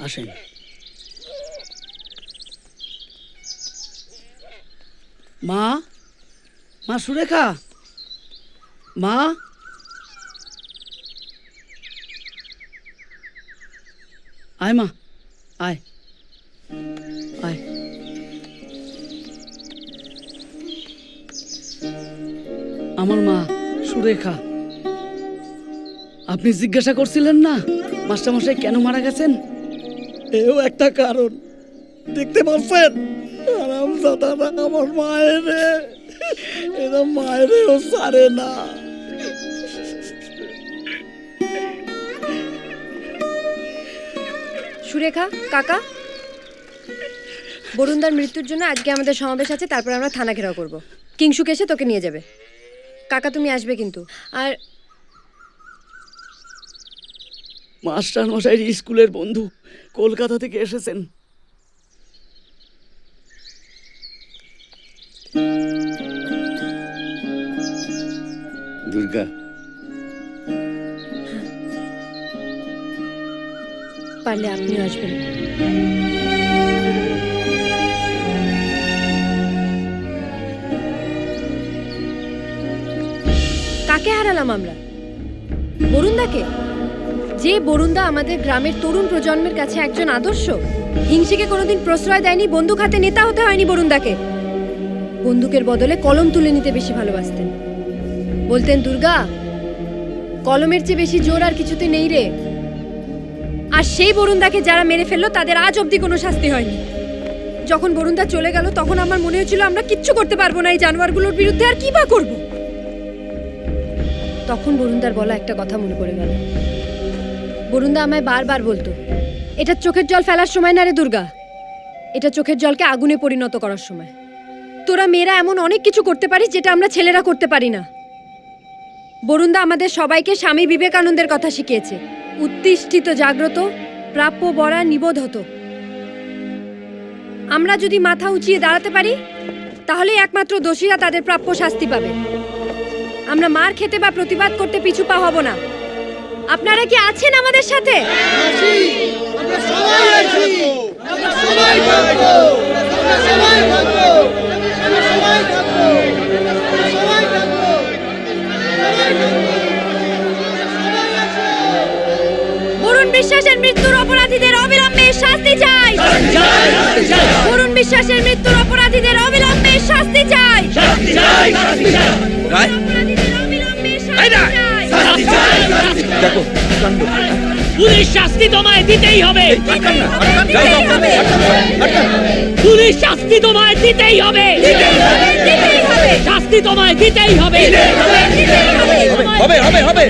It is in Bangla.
আসেন। মা, মা সুরেখা, মা, আয় মা, আয় আয়। আমার মা সুরেখা। আপনি জিজ্ঞাসা করছিলেন না মাস্টারমশাই কেন মারা গেছেন? এও একটা কারণ। দেখতে পাচ্ছেন আরামজাদারা আমার মায়ের, এরা মায়েরও ছাড়ে না। সুরেখা কাকা, বরুণদার মৃত্যুর জন্য আজকে আমাদের সমাবেশ আছে, তারপর আমরা থানা ঘেরাও করব। কিংসুক এসে তোকে নিয়ে যাবে। কাকা তুমি আসবে কিন্তু। আর মাস্টারমশাইয়ের স্কুলের বন্ধু কলকাতা থেকে এসেছেন। দুর্গা, পারলে আপনিও আসবেন। কাকে হারালাম আমরা? বরুণদাকে। যে বরুণদা আমাদের গ্রামের তরুণ প্রজন্মের কাছে একজন আদর্শ। হিংসেকে কোনোদিন প্রশ্রয় দেয়নি, বন্দুক হাতে নেতা হতে হয়নি বরুণদাকে। বন্দুকের বদলে কলম তুলে নিতে বেশি ভালোবাসতেন। বলতেন, দুর্গা, কলমের চেয়ে বেশি জোর আর কিছুতে নেই রে। আর সেই বরুণদাকে যারা মেরে ফেললো তাদের আজ অবধি কোনো শাস্তি হয়নি। যখন বরুণদা চলে গেল তখন আমার মনে হয়েছিল আমরা কিচ্ছু করতে পারবো না এই জানোয়ারগুলোর বিরুদ্ধে, আর কি বা করবো। তখন বরুণদার বলা একটা কথা মনে পড়ে গেল। বরুণদা আমায় বারবার বলতো, এটা চোখের জল ফেলার সময় না রে দুর্গা, এটা চোখের জলকে আগুনে পরিণত করার সময়। তোরা মেয়েরা এমন অনেক কিছু করতে পারিস যেটা আমরা ছেলেরা করতে পারি না। বরুণদা আমাদের সবাইকে স্বামী বিবেকানন্দের কথা শিখিয়েছে, উত্তিষ্ঠিত জাগ্রত, প্রাপ্য বরা নিবোধত। আমরা যদি মাথা উঁচিয়ে দাঁড়াতে পারি তাহলেই একমাত্র দোষীরা তাদের প্রাপ্য শাস্তি পাবে। আমরা মার খেতে বা প্রতিবাদ করতে পিছু পা হব না। আপনারা কি আছেন আমাদের সাথে? বরুণ বিশ্বাসের মৃত্যুর অপরাধীদের অবিলম্বে শাস্তি চাই। বরুণ বিশ্বাসের মৃত্যুর অপরাধীদের অবিলম্বে শাস্তি চাই। পুলিশ শাস্তি তোমায় দিতেই হবে। পুলিশ শাস্তি তোমায় দিতেই হবে। শাস্তি তোমায় দিতেই হবে। হবে হবে হবে।